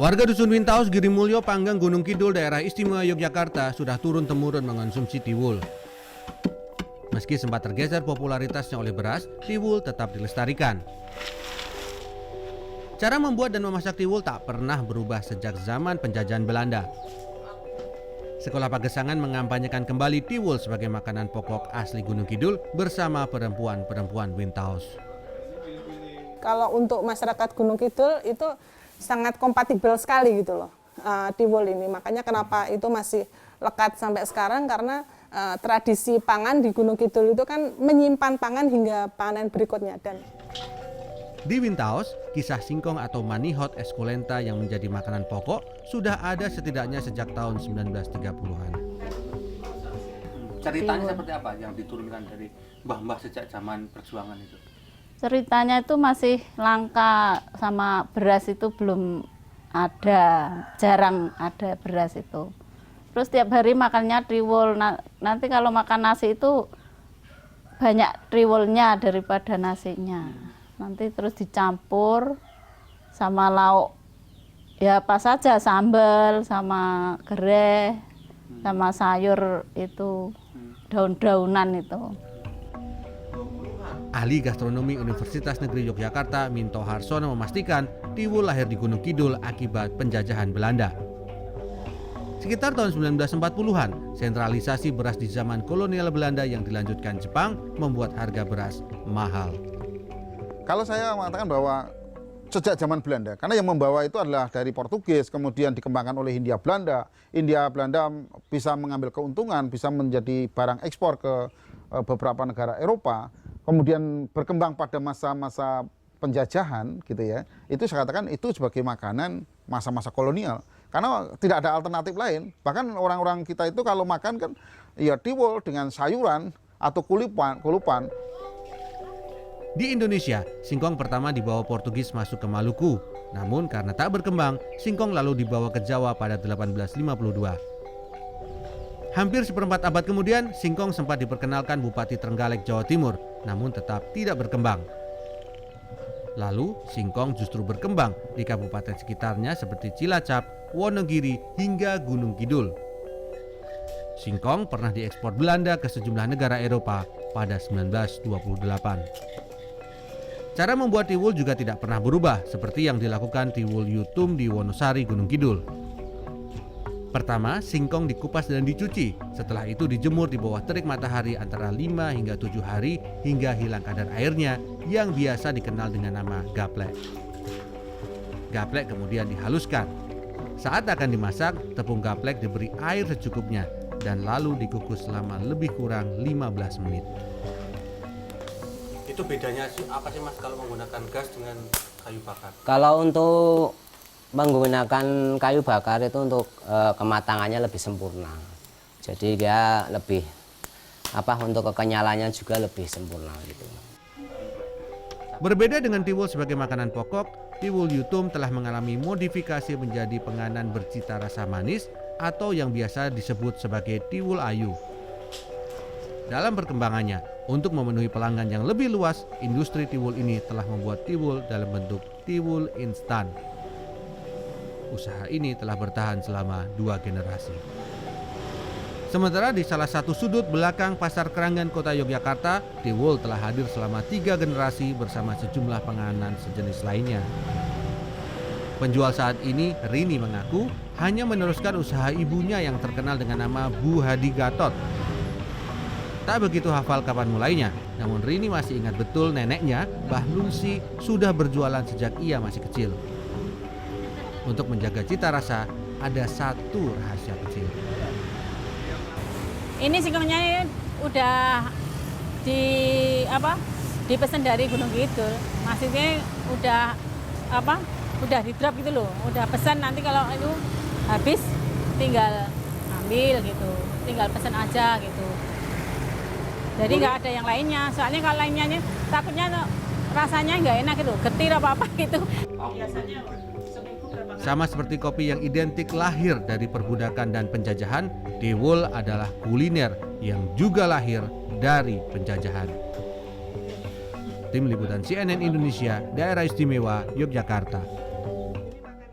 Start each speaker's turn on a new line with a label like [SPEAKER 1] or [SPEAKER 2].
[SPEAKER 1] Warga Dusun Wintaus, Girimulyo, Panggang, Gunung Kidul, daerah istimewa Yogyakarta sudah turun-temurun mengonsumsi tiwul. Meski sempat tergeser popularitasnya oleh beras, tiwul tetap dilestarikan. Cara membuat dan memasak tiwul tak pernah berubah sejak zaman penjajahan Belanda. Sekolah Pagesangan mengampanyekan kembali tiwul sebagai makanan pokok asli Gunung Kidul bersama perempuan-perempuan Wintaus.
[SPEAKER 2] Kalau untuk masyarakat Gunung Kidul itu sangat kompatibel sekali gitu loh, tiwul ini. Makanya kenapa itu masih lekat sampai sekarang, karena tradisi pangan di Gunung Kidul itu kan menyimpan pangan hingga panen berikutnya. Dan
[SPEAKER 1] di Wintaus, kisah singkong atau manihot esculenta yang menjadi makanan pokok sudah ada setidaknya sejak tahun 1930-an.
[SPEAKER 3] Ceritanya seperti apa yang diturunkan dari mbah-mbah sejak zaman perjuangan itu?
[SPEAKER 4] Ceritanya itu masih langka, sama beras itu belum ada, jarang ada beras itu. Terus tiap hari makannya tiwul. Nanti kalau makan nasi itu banyak tiwulnya daripada nasinya. Nanti terus dicampur sama lauk, ya apa saja, sambal sama gereh, sama sayur itu, daun-daunan itu.
[SPEAKER 1] Ahli gastronomi Universitas Negeri Yogyakarta, Minto Harsono, memastikan tiwul lahir di Gunung Kidul akibat penjajahan Belanda. Sekitar tahun 1940-an, sentralisasi beras di zaman kolonial Belanda yang dilanjutkan Jepang membuat harga beras mahal.
[SPEAKER 5] Kalau saya mengatakan bahwa sejak zaman Belanda, karena yang membawa itu adalah dari Portugis, kemudian dikembangkan oleh Hindia Belanda. Hindia Belanda bisa mengambil keuntungan, bisa menjadi barang ekspor ke beberapa negara Eropa. Kemudian berkembang pada masa-masa penjajahan gitu ya, itu saya katakan itu sebagai makanan masa-masa kolonial, karena tidak ada alternatif lain. Bahkan orang-orang kita itu kalau makan kan ya tiwul dengan sayuran atau kulupan.
[SPEAKER 1] Di Indonesia, singkong pertama dibawa Portugis masuk ke Maluku. Namun karena tak berkembang, singkong lalu dibawa ke Jawa pada 1852. Hampir seperempat abad kemudian, singkong sempat diperkenalkan Bupati Trenggalek, Jawa Timur, namun tetap tidak berkembang. Lalu, singkong justru berkembang di kabupaten sekitarnya seperti Cilacap, Wonogiri, hingga Gunung Kidul. Singkong pernah diekspor Belanda ke sejumlah negara Eropa pada 1928. Cara membuat tiwul juga tidak pernah berubah, seperti yang dilakukan tiwul Yutum di Wonosari, Gunung Kidul. Pertama, singkong dikupas dan dicuci. Setelah itu dijemur di bawah terik matahari antara 5 hingga 7 hari hingga hilang kadar airnya yang biasa dikenal dengan nama gaplek. Gaplek kemudian dihaluskan. Saat akan dimasak, tepung gaplek diberi air secukupnya dan lalu dikukus selama lebih kurang 15 menit.
[SPEAKER 3] Itu bedanya apa sih Mas kalau menggunakan gas dengan kayu bakar?
[SPEAKER 6] Kalau untuk menggunakan kayu bakar itu untuk kematangannya lebih sempurna. Jadi dia lebih untuk kekenyalannya juga lebih sempurna gitu.
[SPEAKER 1] Berbeda dengan tiwul sebagai makanan pokok, tiwul Yutum telah mengalami modifikasi menjadi penganan bercita rasa manis atau yang biasa disebut sebagai tiwul ayu. Dalam perkembangannya, untuk memenuhi pelanggan yang lebih luas, industri tiwul ini telah membuat tiwul dalam bentuk tiwul instan. Usaha ini telah bertahan selama 2 generasi. Sementara di salah satu sudut belakang Pasar Keranggan Kota Yogyakarta, tiwul telah hadir selama 3 generasi bersama sejumlah penganan sejenis lainnya. Penjual saat ini, Rini, mengaku hanya meneruskan usaha ibunya yang terkenal dengan nama Bu Hadi Gatot. Tak begitu hafal kapan mulainya, namun Rini masih ingat betul neneknya, Mbah Lunsi, sudah berjualan sejak ia masih kecil. Untuk menjaga cita rasa, ada satu rahasia kecil.
[SPEAKER 7] Ini singkongnya udah dipesan dari Gunung Kidul. Maksudnya udah di drop gitu loh. Udah pesan, nanti kalau itu habis tinggal ambil gitu. Tinggal pesan aja gitu. Jadi nggak ada yang lainnya. Soalnya kalau lainnya takutnya rasanya nggak enak gitu, getir apa gitu. Biasanya
[SPEAKER 1] Sama seperti kopi yang identik lahir dari perbudakan dan penjajahan, tiwul adalah kuliner yang juga lahir dari penjajahan. Tim Liputan CNN Indonesia, Daerah Istimewa Yogyakarta.